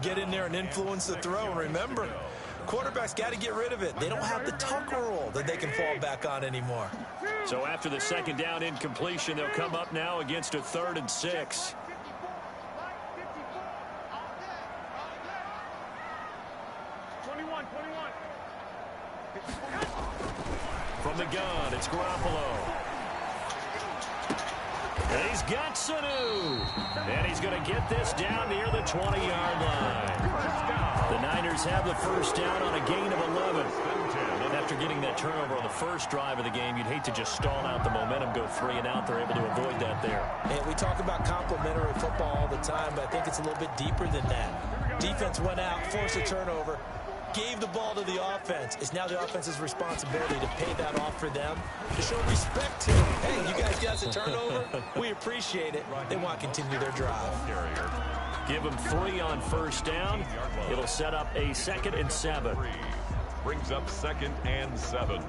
Get in there and influence the throw. And remember, quarterbacks got to get rid of it. They don't have the tucker roll that they can fall back on anymore. So after the second down incompletion, they'll come up now against a 3rd and 6. From the gun, it's Garoppolo. And he's got Sanu. And he's going to get this down near the 20-yard line. The Niners have the first down on a gain of 11. After getting that turnover on the first drive of the game, you'd hate to just stall out the momentum, go 3 and out. They're able to avoid that there. And we talk about complementary football all the time, but I think it's a little bit deeper than that. Defense went out, forced a turnover, gave the ball to the offense. It's now the offense's responsibility to pay that off for them, to show respect to them. Hey, you guys got the turnover. We appreciate it. They want to continue their drive. Give them 3 on first down. It'll set up a 2nd and 7. Brings up 2nd and 7.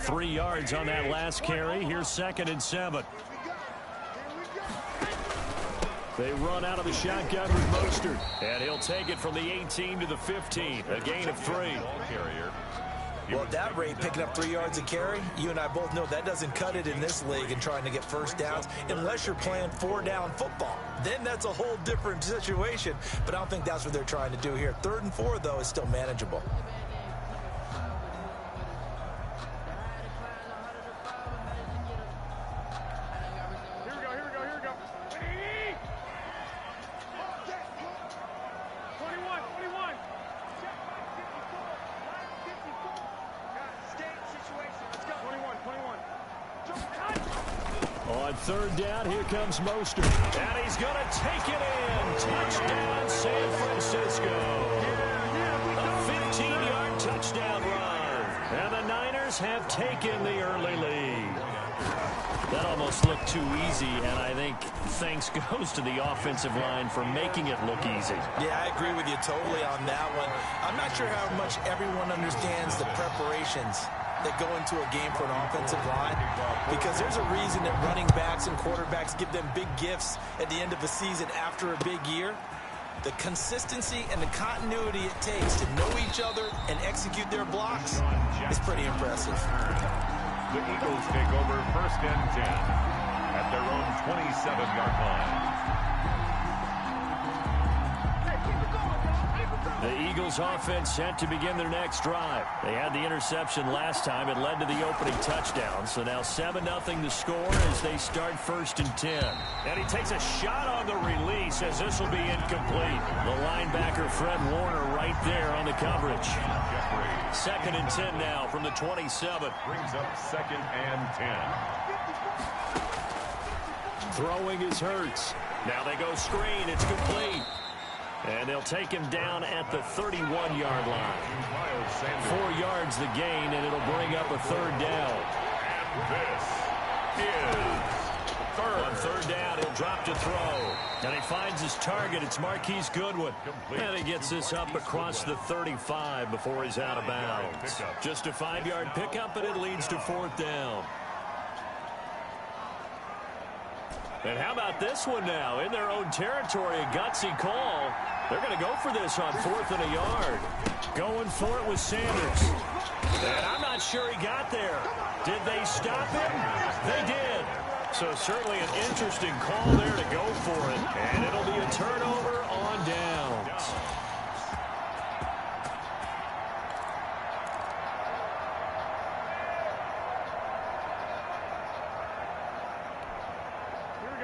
Three yards on that last carry. Here's 2nd and 7. They run out of the shotgun with Mostert. And he'll take it from the 18 to the 15. A gain of 3. Well, at that rate, picking up 3 yards a carry, you and I both know that doesn't cut it in this league and trying to get first downs unless you're playing 4-down football. Then that's a whole different situation. But I don't think that's what they're trying to do here. 3rd and 4, though, is still manageable. On 3rd down, here comes Mostert. And he's going to take it in. Touchdown, San Francisco. A 15-yard touchdown run. And the Niners have taken the early lead. That almost looked too easy, and I think thanks goes to the offensive line for making it look easy. Yeah, I agree with you totally on that one. I'm not sure how much everyone understands the preparations that go into a game for an offensive line, because there's a reason that running backs and quarterbacks give them big gifts at the end of a season after a big year. The consistency and the continuity it takes to know each other and execute their blocks is pretty impressive. The Eagles take over 1st and 10 at their own 27-yard line. The Eagles offense set to begin their next drive. They had the interception last time. It led to the opening touchdown. So now 7-0 the score as they start 1st and 10. And he takes a shot on the release as this will be incomplete. The linebacker Fred Warner right there on the coverage. 2nd and 10 now from the 27. Brings up 2nd and 10. Throwing is Hurts. Now they go screen. It's complete. And they'll take him down at the 31-yard line. 4 yards the gain, and it'll bring up a 3rd down. And this is 3rd. On 3rd down, he'll drop to throw. And he finds his target. It's Marquise Goodwin. And he gets this up across the 35 before he's out of bounds. Just a 5-yard pickup, and it leads to 4th down. And how about this one now? In their own territory, a gutsy call. They're going to go for this on 4th and a yard. Going for it with Sanders. And I'm not sure he got there. Did they stop him? They did. So certainly an interesting call there to go for it. And it'll be a turnover on downs.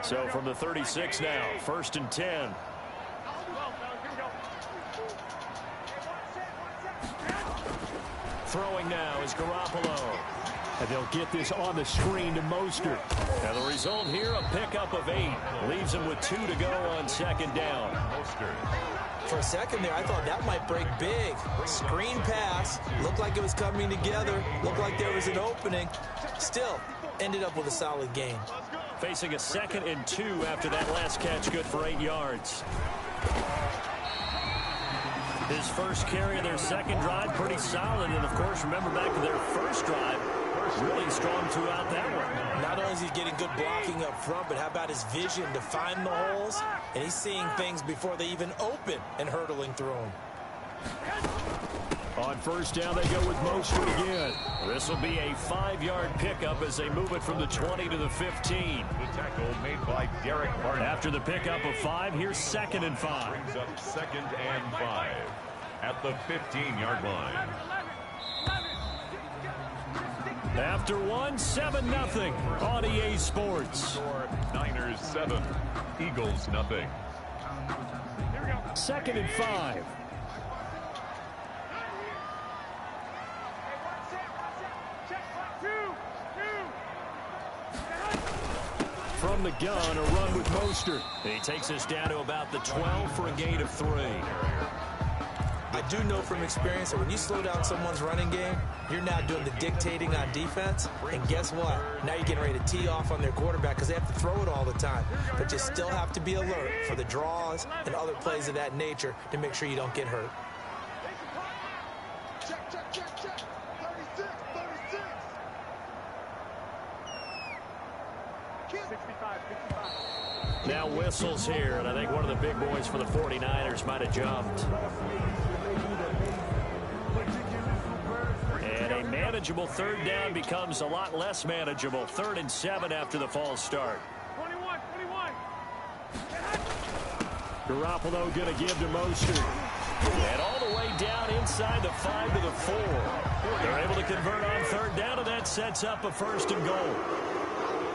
So from the 36 now, 1st and 10. Throwing now is Garoppolo. And they'll get this on the screen to Mostert. And the result here, a pickup of 8. Leaves him with 2 to go on 2nd down. For a second there, I thought that might break big. Screen pass. Looked like it was coming together. Looked like there was an opening. Still, ended up with a solid gain. Facing a 2nd and 2 after that last catch, good for 8 yards. His first carry of their second drive, pretty solid. And, of course, remember back to their first drive, Really strong throughout that one. Not only is he getting good blocking up front, but how about his vision to find the holes? And he's seeing things before they even open and hurdling through them. On first down, they go with Mostert again. This will be a 5-yard pickup as they move it from the 20 to the 15. The tackle made by Derek Barnett. After the pickup of 5, here's 2nd and 5. Brings up 2nd and 5 at the 15-yard line. After 1, 7-0 on EA Sports. Score Niners 7, Eagles nothing. 2nd and 5. From the gun, a run with Mostert. He takes us down to about the 12 for a gain of 3. I do know from experience that when you slow down someone's running game, you're now doing the dictating on defense. And guess what? Now you're getting ready to tee off on their quarterback because they have to throw it all the time. But you still have to be alert for the draws and other plays of that nature to make sure you don't get hurt. Check, check, check, check. 36, 36. 65, 65. Now whistles here, and I think one of the big boys for the 49ers might have jumped. And a manageable 3rd down becomes a lot less manageable. 3rd and 7 after the false start. 21, 21. Garoppolo going to give to Mostert. And all the way down inside the 5 to the 4. They're able to convert on 3rd down, and that sets up a 1st and goal.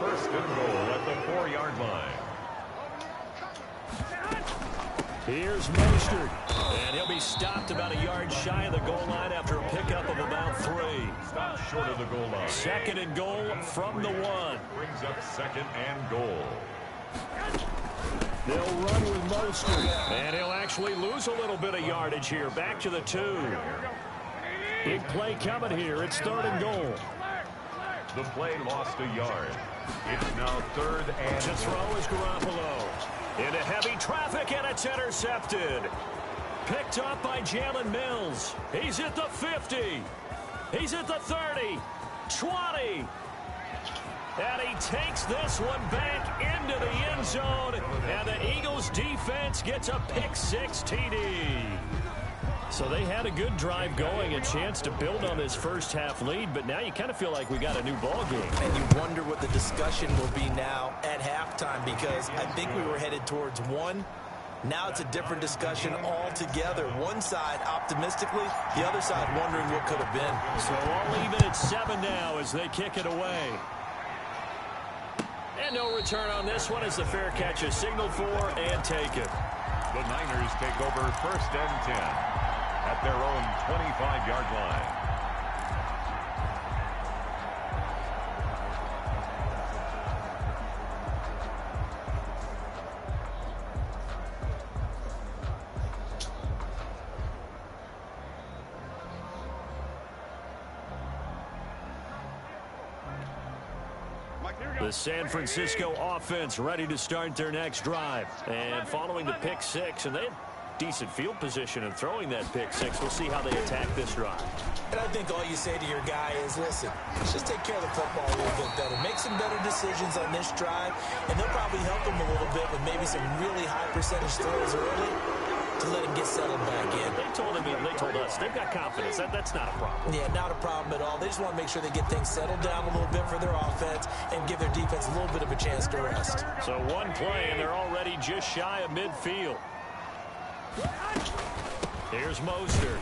1st and goal at the 4-yard line. Here's Mostert, and he'll be stopped about a yard shy of the goal line after a pickup of about 3. Stopped short of the goal line. 2nd and goal from the 1. Brings up 2nd and goal. They'll run with Mostert, and he'll actually lose a little bit of yardage here. Back to the 2. Big play coming here. It's 3rd and goal. The play lost a yard. It's now 3rd and to throw is Garoppolo. Into heavy traffic, and it's intercepted. Picked up by Jalen Mills. He's at the 50. He's at the 30. 20. And he takes this one back into the end zone. And the Eagles defense gets a pick-6 TD. So they had a good drive going, a chance to build on this first half lead, but now you kind of feel like we got a new ball game. And you wonder what the discussion will be now at halftime, because I think we were headed towards 1. Now it's a different discussion altogether. One side optimistically, the other side wondering what could have been. So all even at 7 now as they kick it away. And no return on this one as the fair catch is signaled for and taken. the Niners take over 1st and 10 at their own 25-yard line. The San Francisco offense ready to start their next drive. And following the pick-6, and they had decent field position in throwing that pick-6. We'll see how they attack this drive. And I think all you say to your guy is, listen, let's just take care of the football a little bit better. Make some better decisions on this drive, and they'll probably help him a little bit with maybe some really high percentage throws early to let him get settled back in. They told us they've got confidence. That's not a problem. Yeah, not a problem at all. They just want to make sure they get things settled down a little bit for their offense and give their defense a little bit of a chance to rest. So one play, and they're already just shy of midfield. Here's Mostert.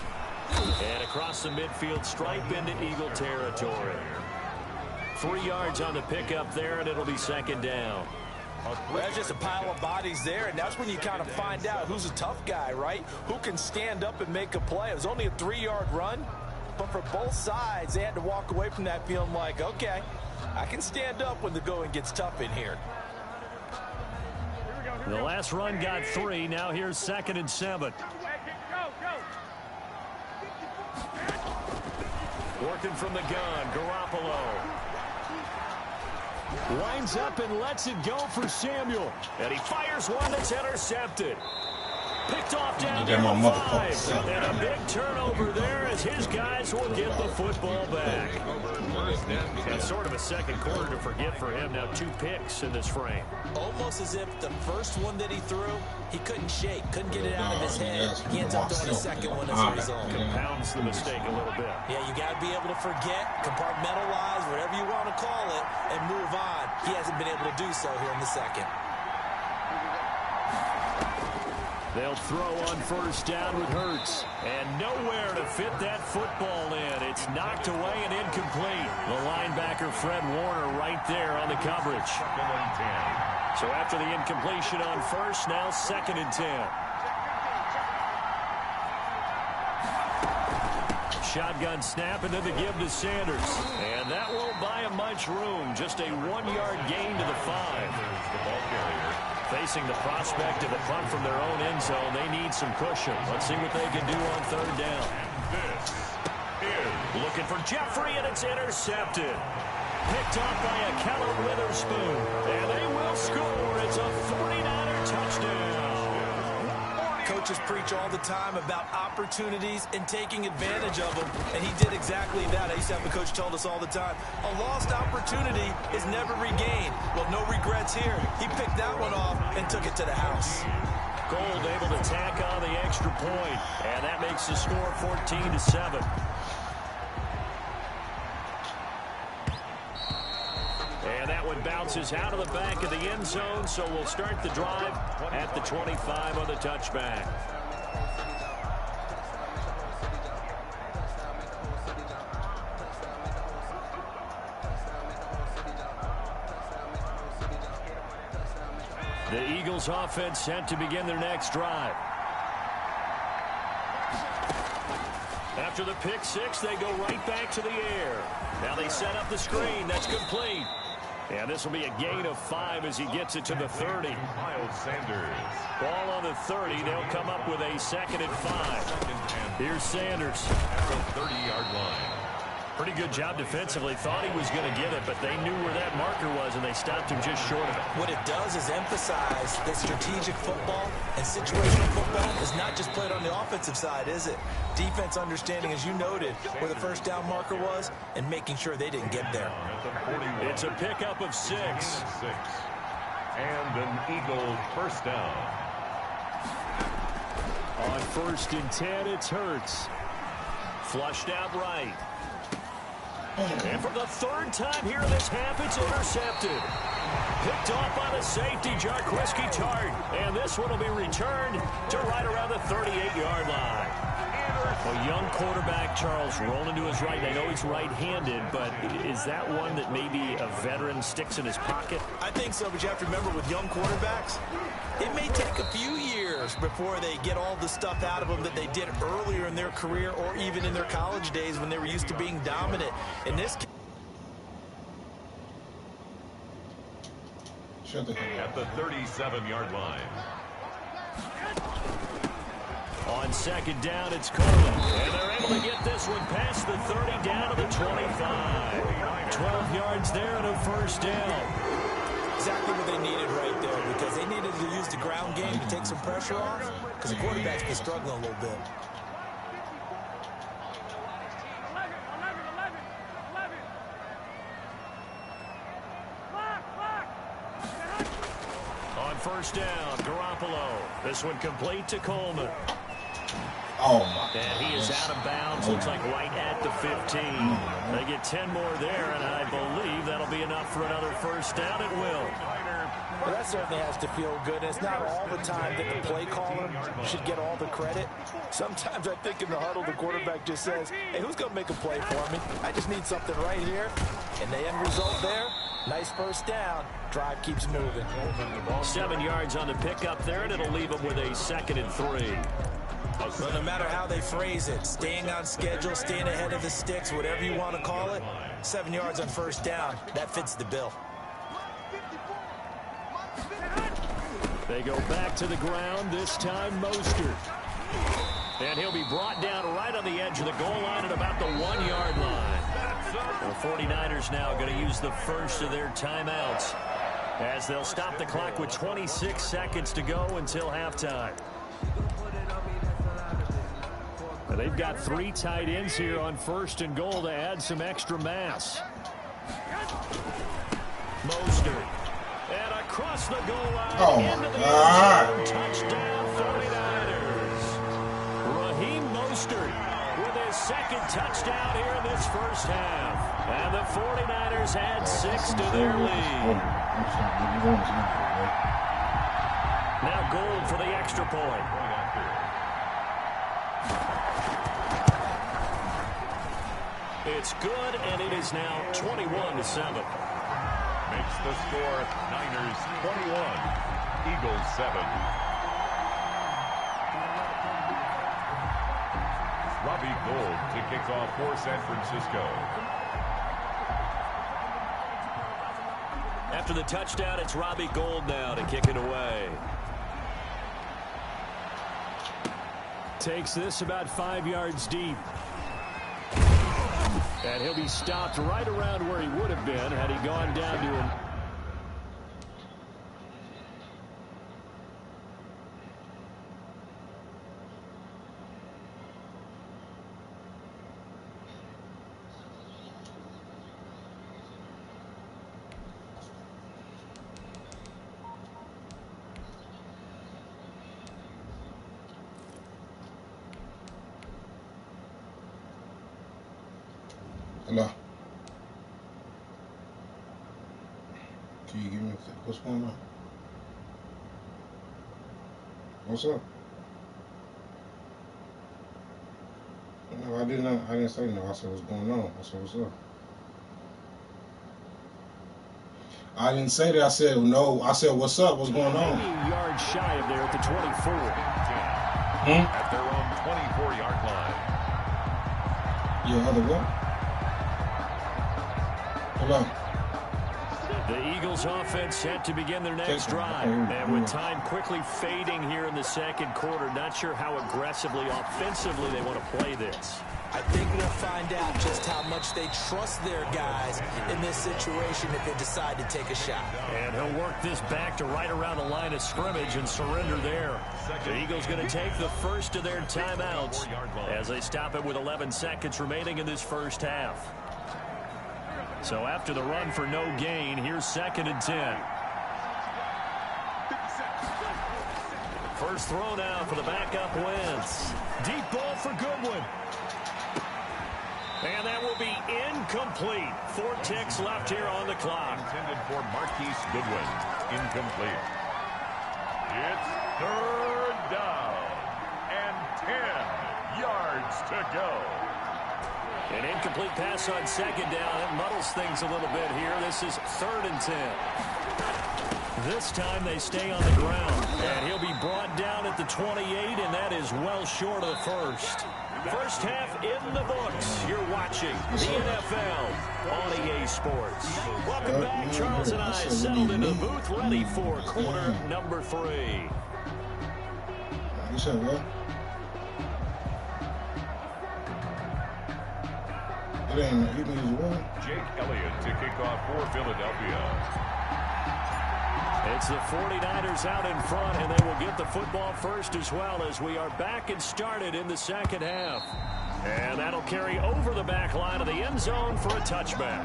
And across the midfield stripe into Eagle territory. 3 yards on the pickup there, and it'll be 2nd down. Well, that's just a pile of bodies there, and that's when you kind of find out who's a tough guy, right? Who can stand up and make a play. It was only a 3-yard run, but for both sides, they had to walk away from that feeling like, okay, I can stand up when the going gets tough in here. The last run got 3. Now here's 2nd and 7. Working from the gun, Garoppolo. Lines up and lets it go for Samuel. And he fires one that's intercepted. Picked off down near the 5. And a big turnover there as his guys will get the football back. It's sort of a second quarter to forget for him. Now 2 picks in this frame. Almost as if the first one that he threw, he couldn't shake, couldn't get it out of his head. He ends up throwing a second one as a result. Compounds the mistake a little bit. Yeah, you got to be able to forget, compartmentalize, whatever you want to call it, and move on. He hasn't been able to do so here in the second. They'll throw on first down with Hurts. And nowhere to fit that football in. It's knocked away and incomplete. The linebacker, Fred Warner, right there on the coverage. So after the incompletion on first, now 2nd and 10. Shotgun snap, and then the give to Sanders. And that won't buy him much room. Just a 1-yard gain to the 5. The ball carrier. Facing the prospect of a punt from their own end zone, they need some cushion. Let's see what they can do on 3rd down. This is looking for Jeffrey, and it's intercepted. Picked off by a Keller Witherspoon. And they will score. It's a 49er touchdown. Coaches preach all the time about opportunities and taking advantage of them, and he did exactly that. I used to have a coach told us all the time, a lost opportunity is never regained. Well, no regrets here. He picked that one off and took it to the house. Gold able to tack on the extra point, and that makes the score 14-7. And that one bounces out of the back of the end zone, so we'll start the drive at the 25 on the touchback. The Eagles offense set to begin their next drive. After the pick 6, they go right back to the air. Now they set up the screen. That's complete. And this will be a gain of 5 as he gets it to the 30. Miles Sanders. Ball on the 30. They'll come up with a 2nd and 5. Here's Sanders. At the 30-yard line. Pretty good job defensively. Thought he was going to get it, but they knew where that marker was, and they stopped him just short of it. What it does is emphasize that strategic football and situational football is not just played on the offensive side, is it? Defense understanding, as you noted, where the first down marker was and making sure they didn't get there. It's a pickup of 6. And an Eagle first down. On 1st and 10, it's Hurts. Flushed out right. And for the 3rd time here in this half, it's intercepted. Picked off by the safety, Jarquiski Tart. And this one will be returned to right around the 38-yard line. A young quarterback, Charles, rolling to his right. I know he's right-handed, but is that one that maybe a veteran sticks in his pocket? I think so, but you have to remember with young quarterbacks, it may take a few years before they get all the stuff out of them that they did earlier in their career or even in their college days when they were used to being dominant. In this case, at the 37-yard line. On 2nd down, it's Coleman. And they're able to get this one past the 30 down to the 25. 12 yards there and a first down. exactly what they needed right there, because they needed to use the ground game to take some pressure off, because the quarterback's been struggling a little bit. On first down, Garoppolo. This one complete to Coleman. Oh, my God. And he is out of bounds, looks like right at the 15. They get 10 more there, and I believe that'll be enough for another first down. It will. Well, that certainly has to feel good. And it's not all the time that the play caller should get all the credit. Sometimes I think in the huddle, the quarterback just says, hey, who's going to make a play for me? I just need something right here. And the end result there, nice first down. Drive keeps moving. 7 yards on the pickup there, and it'll leave them with a 2nd and 3. Well, no matter how they phrase it, staying on schedule, staying ahead of the sticks, whatever you want to call it, 7 yards on first down, that fits the bill. They go back to the ground, this time Mostert. And he'll be brought down right on the edge of the goal line at about the 1 yard line. The 49ers now going to use the first of their timeouts as they'll stop the clock with 26 seconds to go until halftime. They've got 3 tight ends here on 1st and goal to add some extra mass. Mostert. And across the goal line into the end zone. Touchdown 49ers. Raheem Mostert with his 2nd touchdown here in this first half. And the 49ers add 6 to their lead. Now Gould for the extra point. It's good, and it is now 21-7. Makes the score Niners 21, Eagles 7. Robbie Gould to kick off for San Francisco. After the touchdown, it's Robbie Gould now to kick it away. Takes this about 5 yards deep. And he'll be stopped right around where he would have been had he gone down to him. Hello. Can you give me what's going on? What's up? No, I didn't say no. I said what's going on. I said what's up. I didn't say that. I said no. I said what's up? What's going on? 18 yards shy of there at the 24. At their own 24-yard line. Your other what? Hello. The Eagles offense set to begin their next drive. And with time quickly fading here in the second quarter, not sure how aggressively, offensively they want to play this. I think we'll find out just how much they trust their guys in this situation if they decide to take a shot. And he'll work this back to right around the line of scrimmage and surrender there. The Eagles going to take the first of their timeouts as they stop it with 11 seconds remaining in this first half. So after the run for no gain, here's 2nd and 10. First throw now for the backup Wentz. Deep ball for Goodwin. And that will be incomplete. 4 ticks left here on the clock. Intended for Marquise Goodwin. Incomplete. It's 3rd down and 10 yards to go. An incomplete pass on 2nd down. It muddles things a little bit here. This is 3rd and 10. This time they stay on the ground. And he'll be brought down at the 28, and that is well short of the first. First half in the books. You're watching the NFL on EA Sports. Welcome back. Charles and I settled into the booth, ready for quarter number 3. You said what? It ain't, you can use one. Jake Elliott to kick off for Philadelphia. It's the 49ers out in front, and they will get the football first as well as we are back and started in the second half. And that'll carry over the back line of the end zone for a touchback.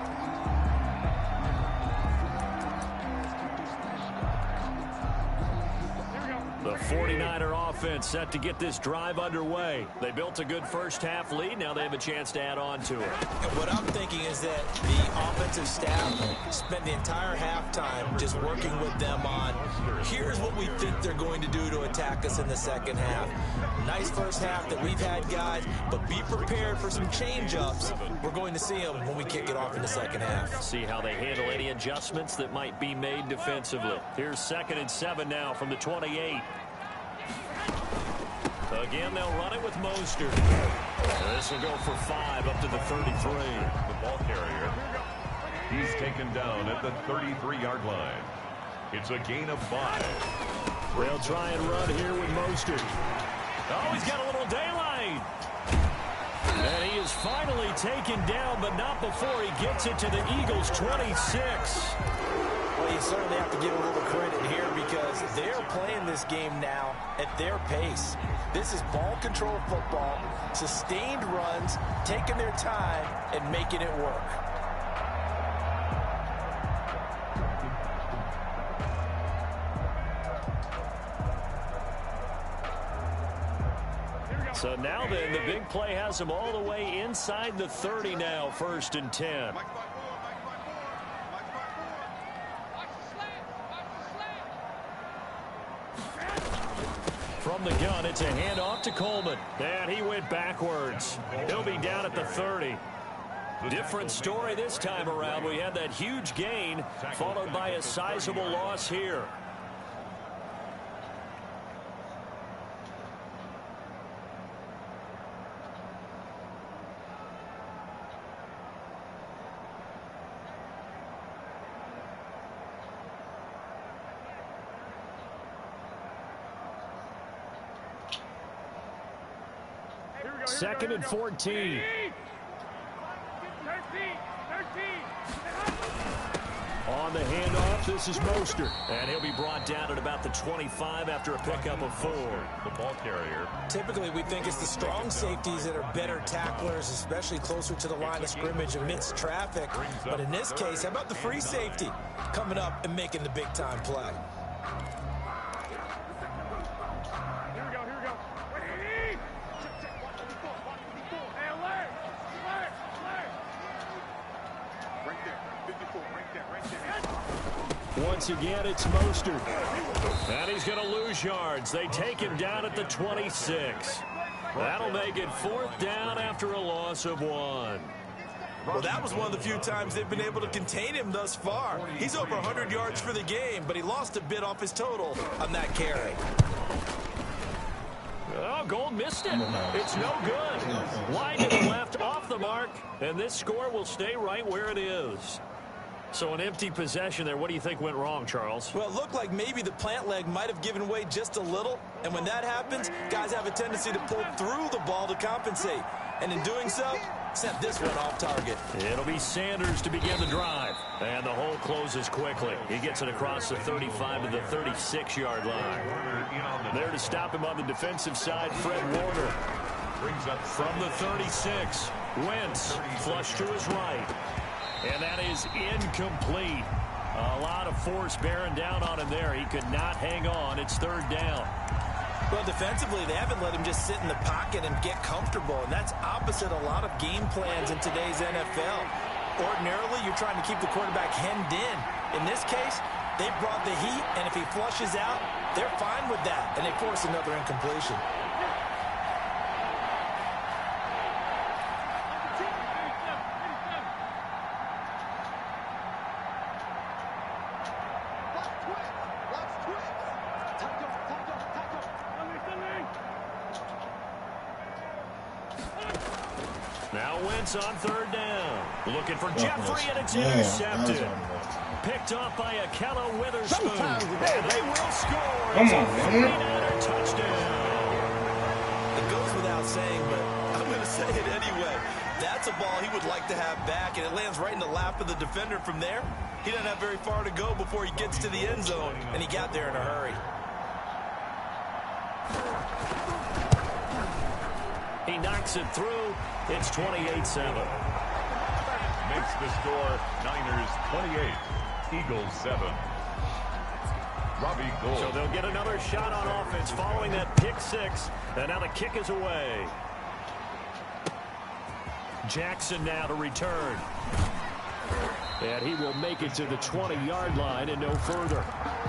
The 49er offense set to get this drive underway. They built a good first half lead. Now they have a chance to add on to it. What I'm thinking is that the offensive staff spent the entire halftime just working with them on, here's what we think they're going to do to attack us in the second half. Nice first half that we've had, guys, but be prepared for some change-ups. We're going to see them when we kick it off in the second half. See how they handle any adjustments that might be made defensively. Here's 2nd and 7 now from the 28. Again, they'll run it with Mostert. This will go for 5 up to the 33. The ball carrier. He's taken down at the 33-yard line. It's a gain of 5. They'll try and run here with Mostert. Oh, he's got a little daylight. And he is finally taken down, but not before he gets it to the Eagles' 26. Well, you you certainly have to give a little credit here because they're playing this game now at their pace. This is ball control football, sustained runs, taking their time and making it work. So now then, the big play has them all the way inside the 30 now, 1st and 10. From the gun, it's a handoff to Coleman. And he went backwards. He'll be down at the 30. Different story this time around. We had that huge gain, followed by a sizable loss here. Second and 14. On the handoff, this is Mostert. And he'll be brought down at about the 25 after a pickup of 4. The ball carrier. Typically, we think it's the strong safeties that are better tacklers, especially closer to the line of scrimmage amidst traffic. But in this case, how about the free safety coming up and making the big-time play? Once again, it's Mostert. And he's going to lose yards. They take him down at the 26. That'll make it 4th down after a loss of 1. Well, that was one of the few times they've been able to contain him thus far. He's over 100 yards for the game, but he lost a bit off his total on that carry. Oh, Gold missed it. It's no good. Wide to the left, off the mark, and this score will stay right where it is. So an empty possession there. What do you think went wrong, Charles? Well, it looked like maybe the plant leg might have given way just a little. And when that happens, guys have a tendency to pull through the ball to compensate. And in doing so, sent this one off target. It'll be Sanders to begin the drive. And the hole closes quickly. He gets it across the 35 to the 36-yard line. There to stop him on the defensive side, Fred Warner. From the 36, Wentz flush to his right. And that is incomplete. A lot of force bearing down on him there. He could not hang on. It's 3rd down. Well, defensively, they haven't let him just sit in the pocket and get comfortable, and that's opposite a lot of game plans in today's NFL. Ordinarily, you're trying to keep the quarterback hemmed in. In this case, they brought the heat, and if he flushes out, they're fine with that, and they force another incompletion. Now Wentz on 3rd down. Looking for Jeffrey, and it's intercepted. Picked off by Akella Witherspoon. And they will score. It's a 49er touchdown. It goes without saying, but I'm going to say it anyway. That's a ball he would like to have back, and it lands right in the lap of the defender from there. He doesn't have very far to go before he gets to the end zone, and he got there in a hurry. He knocks it through. It's 28-7. Makes the score Niners 28, Eagles 7. Robbie Gould. So they'll get another shot on offense following that pick 6. And now the kick is away. Jackson now to return. And he will make it to the 20-yard line and no further.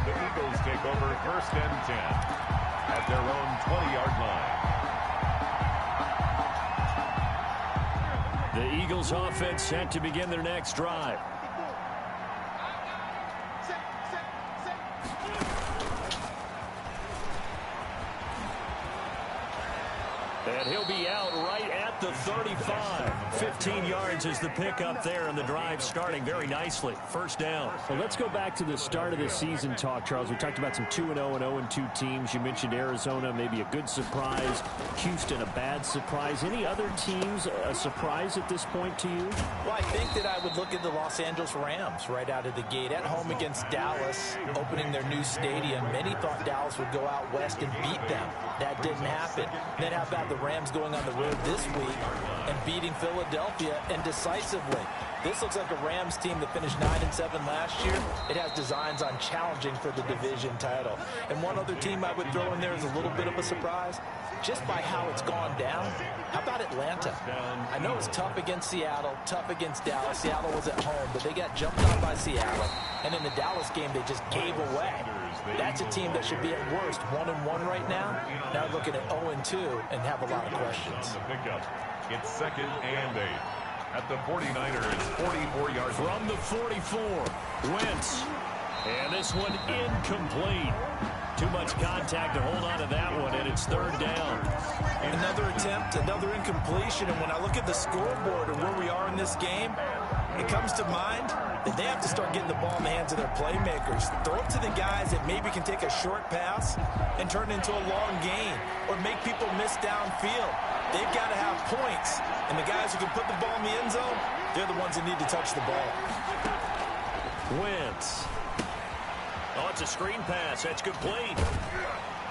The Eagles take over 1st and 10 at their own 20-yard line. The Eagles offense set to begin their next drive. And he'll be out right at at the 35. 15 yards is the pickup there, and the drive starting very nicely. First down. Well, let's go back to the start of the season talk, Charles. We talked about some 2-0 and 0-2 teams. You mentioned Arizona, maybe a good surprise. Houston, a bad surprise. Any other teams a surprise at this point to you? Well, I think that I would look at the Los Angeles Rams right out of the gate. At home against Dallas, opening their new stadium. Many thought Dallas would go out west and beat them. That didn't happen. Then how about the Rams going on the road this week and beating Philadelphia and decisively? This looks like a Rams team that finished 9-7 last year. It has designs on challenging for the division title. And one other team I would throw in there is a little bit of a surprise, just by how it's gone down. How about Atlanta? I know it's tough against Seattle, tough against Dallas. Seattle was at home, but they got jumped on by Seattle. And in the Dallas game, they just gave away. That's a team that should be at worst 1-1 right now. Now looking at 0-2 and have a lot of questions. It's 2nd and 8. At the 49ers, 44 yards. From the 44, Wentz. And this one incomplete. Too much contact to hold on to that one, and it's 3rd down. Another attempt, another incompletion, and when I look at the scoreboard and where we are in this game, it comes to mind that they have to start getting the ball in the hands of their playmakers. Throw it to the guys that maybe can take a short pass and turn it into a long gain or make people miss downfield. They've got to have points, and the guys who can put the ball in the end zone, they're the ones that need to touch the ball. Wentz. Oh, it's a screen pass. That's complete.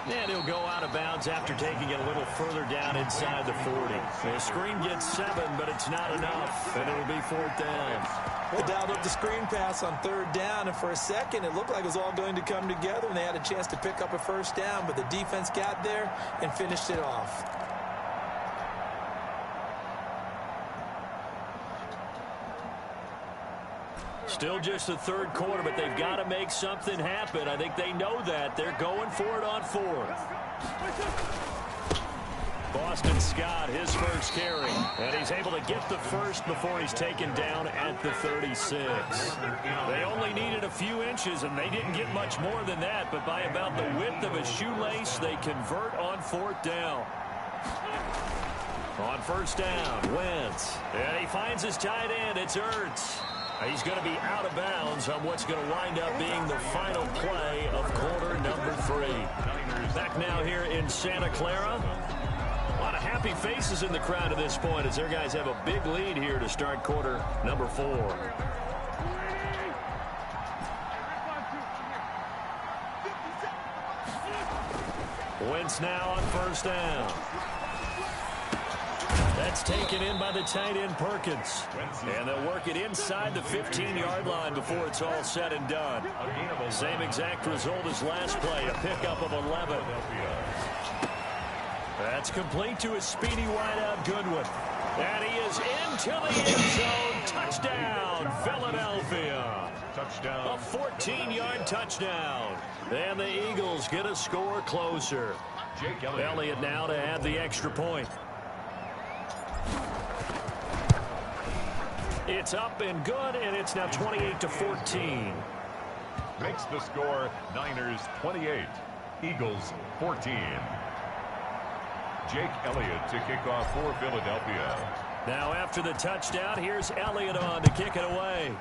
And he'll go out of bounds after taking it a little further down inside the 40. The screen gets 7, but it's not enough, and it'll be 4th down. They dialed up the screen pass on 3rd down, and for a second it looked like it was all going to come together, and they had a chance to pick up a 1st down, but the defense got there and finished it off. Still just the 3rd quarter, but they've got to make something happen. I think they know that. They're going for it on 4th. Boston Scott, his first carry. And he's able to get the first before he's taken down at the 36. They only needed a few inches, and they didn't get much more than that. But by about the width of a shoelace, they convert on 4th down. On 1st down, Wentz. And he finds his tight end. It's Ertz. He's going to be out of bounds on what's going to wind up being the final play of quarter number 3. Back now here in Santa Clara. A lot of happy faces in the crowd at this point as their guys have a big lead here to start quarter number 4. Wentz now on 1st down. That's taken in by the tight end Perkins. And they'll work it inside the 15-yard line before it's all said and done. Same exact result as last play, a pickup of 11. That's complete to a speedy wideout Goodwin. And he is into the end zone. Touchdown, Philadelphia. Touchdown. A 14-yard touchdown. And the Eagles get a score closer. Elliott now to add the extra point. It's up and good, and it's now 28-14. Makes the score Niners 28, Eagles 14. Jake Elliott to kick off for Philadelphia. Now after the touchdown, here's Elliott on to kick it away.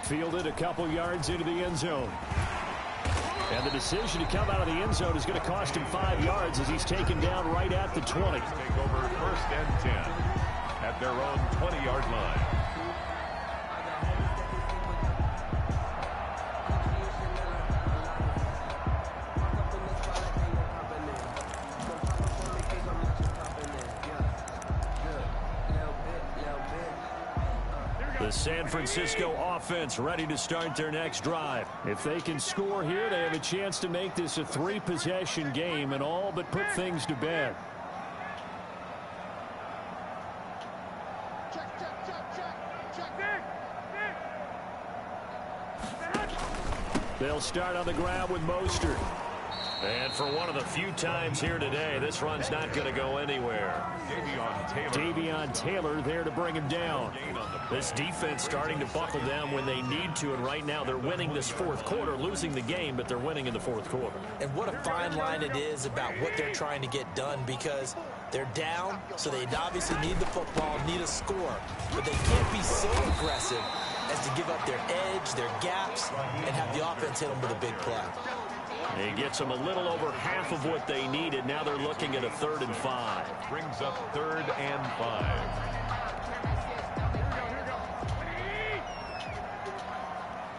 Fielded a couple yards into the end zone. And the decision to come out of the end zone is going to cost him 5 yards as he's taken down right at the 20. Take over 1st and 10 at their own 20-yard line. The San Francisco offense ready to start their next drive. If they can score here, they have a chance to make this a 3-possession game and all but put things to bed. They'll start on the ground with Mostert. And for one of the few times here today, this run's not going to go anywhere. Davion Taylor there to bring him down. This defense starting to buckle down when they need to, and right now they're winning this fourth quarter, losing the game, but they're winning in the fourth quarter. And what a fine line it is about what they're trying to get done, because they're down, so they obviously need the football, need a score, but they can't be so aggressive as to give up their edge, their gaps, and have the offense hit them with a big play. He gets them a little over half of what they needed. Now they're looking at a 3rd and 5. Brings up 3rd and 5.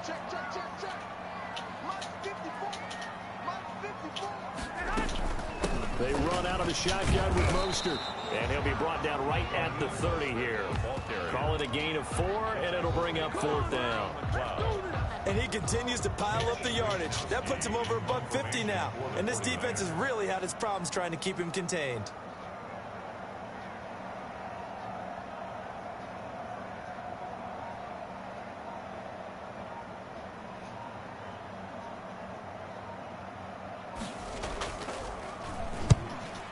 Check, check, check, check. Mark 54. Mark 54. They run out of the shotgun with Mostert. And he'll be brought down right at the 30 here. Call it a gain of 4, and it'll bring up 4th down. And he continues to pile up the yardage. That puts him over $150 now. And this defense has really had its problems trying to keep him contained.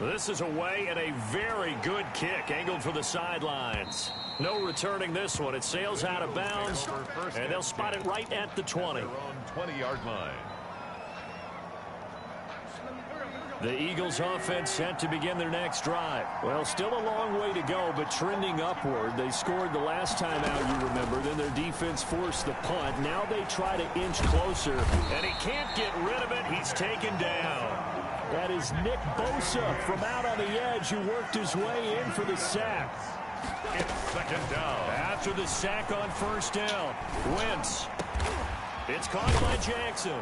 This is away and a very good kick angled for the sidelines. No returning this one. It sails out of bounds, and they'll spot it right at the 20. Their own 20-yard line. The Eagles offense set to begin their next drive. Well, still a long way to go, but trending upward. They scored the last time out, you remember. Then their defense forced the punt. Now they try to inch closer, and he can't get rid of it. He's taken down. That is Nick Bosa from out on the edge who worked his way in for the sack. It's 2nd down. After the sack on 1st down, Wentz. It's caught by Jackson.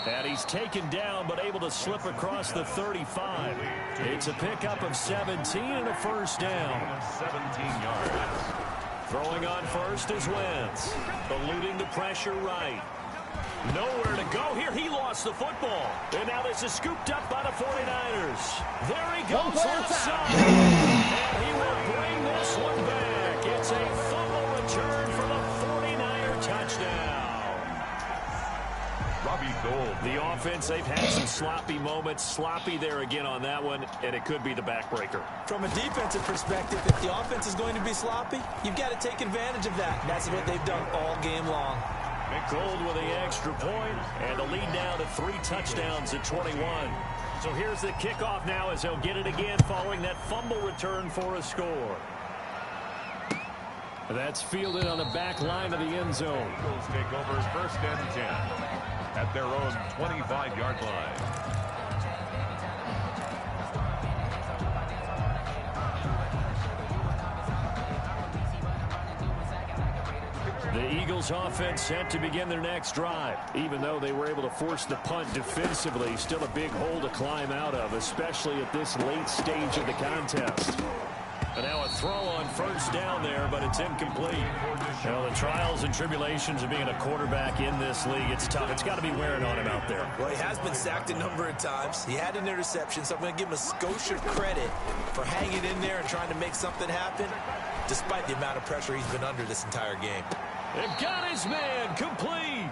And he's taken down but able to slip across the 35. It's a pickup of 17 and a 1st down. 17 yards. Throwing on 1st is Wentz. Eluding the pressure right. Nowhere to go here. He lost the football. And now this is scooped up by the 49ers. There he goes left side. And he will bring this one back. It's a fumble return for the 49er touchdown. Robbie Gould. The offense, they've had some sloppy moments. Sloppy there again on that one, and it could be the backbreaker. From a defensive perspective, if the offense is going to be sloppy, you've got to take advantage of that. That's what they've done all game long. Gould with the extra point, and the lead now to 3 touchdowns at 21. So here's the kickoff now as they'll get it again following that fumble return for a score. That's fielded on the back line of the end zone. Eagles take over 1st and 10 at their own 25-yard line. The Eagles offense set to begin their next drive. Even though they were able to force the punt defensively, still a big hole to climb out of, especially at this late stage of the contest. And now a throw on 1st down there, but it's incomplete. Well, the trials and tribulations of being a quarterback in this league, it's tough. It's got to be wearing on him out there. Well, he has been sacked a number of times. He had an interception, so I'm going to give him a skosh of credit for hanging in there and trying to make something happen, despite the amount of pressure he's been under this entire game. They've got his man complete.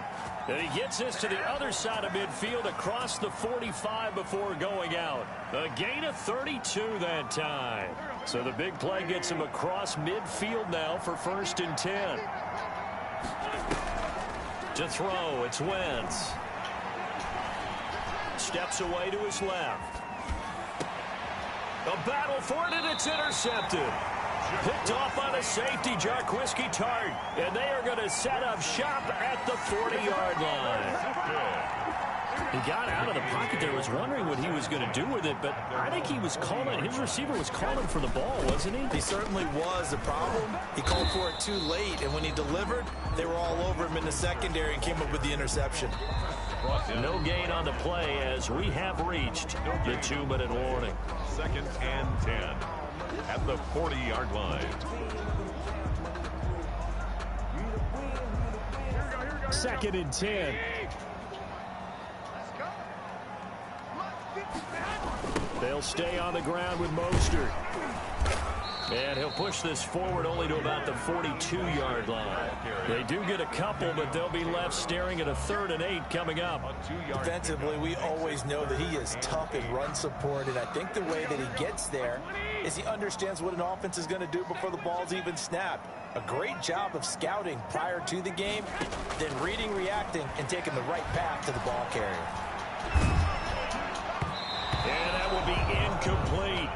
And he gets this to the other side of midfield across the 45 before going out. A gain of 32 that time. So the big play gets him across midfield now for 1st and 10. To throw, it's Wentz. Steps away to his left. A battle for it, and it's intercepted. Picked off by the safety, Jarquiski Tart. And they are going to set up shop at the 40-yard line. He got out of the pocket there, was wondering what he was going to do with it, but I think he was calling, his receiver was calling for the ball, wasn't he? He certainly was. The problem, he called for it too late, and when he delivered, they were all over him in the secondary and came up with the interception. No gain on the play as we have reached the 2-minute warning. 2nd and 10 at the 40-yard line. 2nd and 10. They'll stay on the ground with Mostert. And he'll push this forward only to about the 42-yard line. They do get a couple, but they'll be left staring at a 3rd and 8 coming up. Defensively, we always know that he is tough in run support, and I think the way that he gets there is he understands what an offense is going to do before the ball's even snapped. A great job of scouting prior to the game, then reading, reacting, and taking the right path to the ball carrier. And that will be incomplete.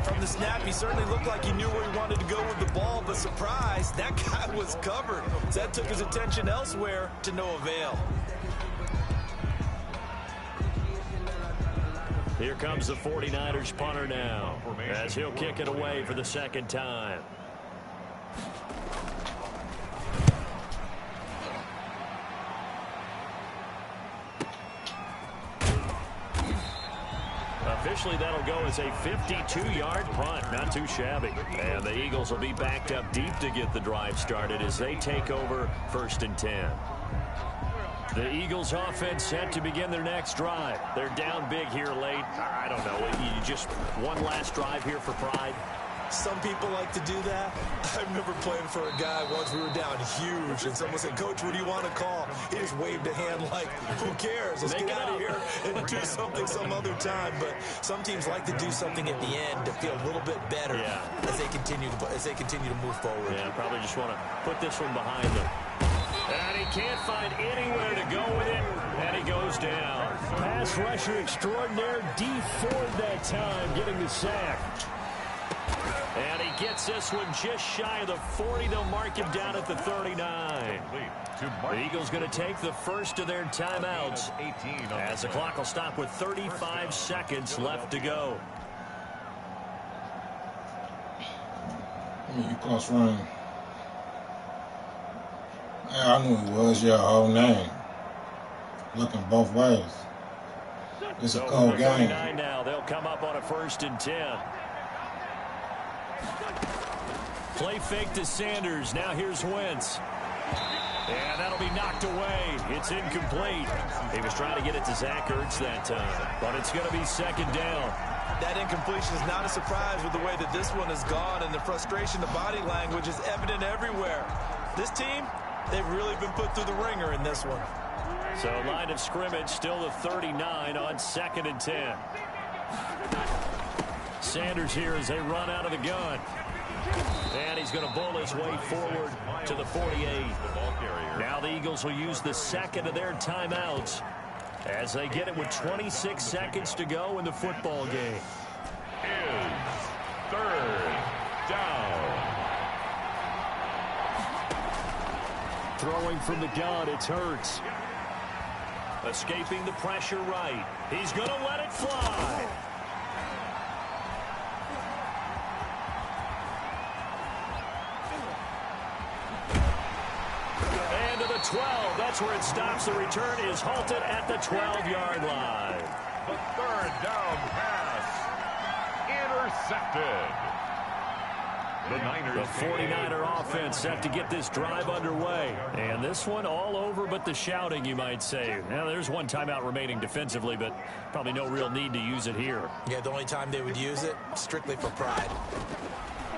From the snap, he certainly looked like he knew where he wanted to go with the ball, but surprise, that guy was covered. So that took his attention elsewhere to no avail. Here comes the 49ers punter now, as he'll kick it away for the 2nd time. Officially, that'll go as a 52-yard punt. Not too shabby. And the Eagles will be backed up deep to get the drive started as they take over 1st and 10. The Eagles offense set to begin their next drive. They're down big here late. I don't know. You just one last drive here for pride. Some people like to do that. I remember playing for a guy once. We were down huge, and someone said, "Coach, what do you want to call?" He just waved a hand like, "Who cares? Let's get out of here and do something some other time." But some teams like to do something at the end to feel a little bit better as they continue to move forward. Yeah, probably just want to put this one behind them. And he can't find anywhere to go with it, and he goes down. Pass rusher extraordinaire, D Ford that time, getting the sack. And he gets this one just shy of the 40. They'll mark him down at the 39. The Eagles going to take the first of their timeouts as the clock will stop with 35 seconds left to go. You cross run. Yeah, I knew it was your whole name. Looking both ways. It's a cold game. Now they'll come up on a 1st and 10. Play fake to Sanders. Now here's Wentz. And that'll be knocked away. It's incomplete. He was trying to get it to Zach Ertz that time. But it's going to be 2nd down. That incompletion is not a surprise with the way that this one has gone, and the frustration, the body language is evident everywhere. This team, they've really been put through the ringer in this one. So line of scrimmage still the 39 on 2nd and 10. Sanders here as they run out of the gun. And he's going to bowl his way forward to the 48. Now the Eagles will use the 2nd of their timeouts as they get it with 26 seconds to go in the football game. Is 3rd down. Throwing from the gun, it's Hurts. Escaping the pressure right. He's going to let it fly. And to the 12. That's where it stops. The return is halted at the 12-yard line. The 3rd down pass. Intercepted. The Niners. The 49er offense set to get this drive underway. And this one all over but the shouting, you might say. Now, there's one timeout remaining defensively, but probably no real need to use it here. Yeah, the only time they would use it, strictly for pride.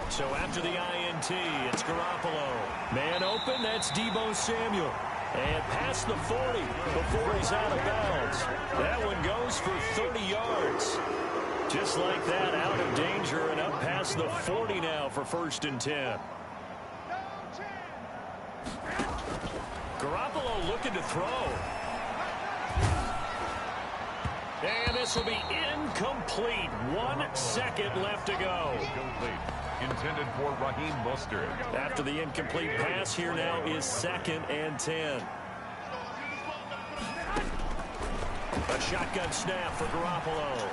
So after the INT, it's Garoppolo. Man open, that's Deebo Samuel. And past the 40 before he's out of bounds. That one goes for 30 yards. Just like that, out of danger and up past the 40 now for 1st and 10. Garoppolo looking to throw. And this will be incomplete. 1 second left to go. Incomplete. Intended for Raheem Mostert. After the incomplete pass, here now is 2nd and 10. A shotgun snap for Garoppolo.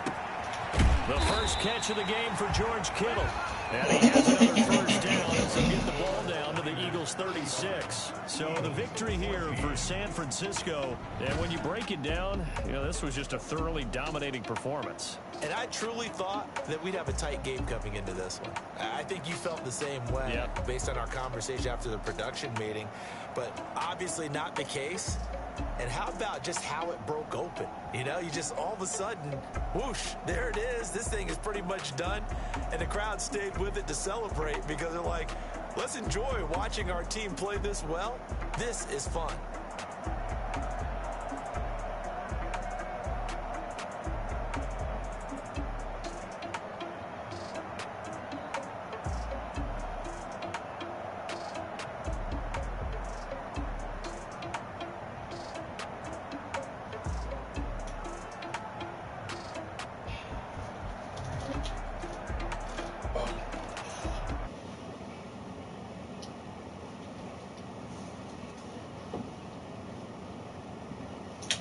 The first catch of the game for George Kittle. And he has another 1st down as they get the ball down to the Eagles' 36. So the victory here for San Francisco. And when you break it down, you know, this was just a thoroughly dominating performance. And I truly thought that we'd have a tight game coming into this one. I think you felt the same way based on our conversation after the production meeting. But obviously not the case. And how about just how it broke open? You know, you just all of a sudden, whoosh, there it is. This thing is pretty much done. And the crowd stayed with it to celebrate because they're like, let's enjoy watching our team play this well. This is fun.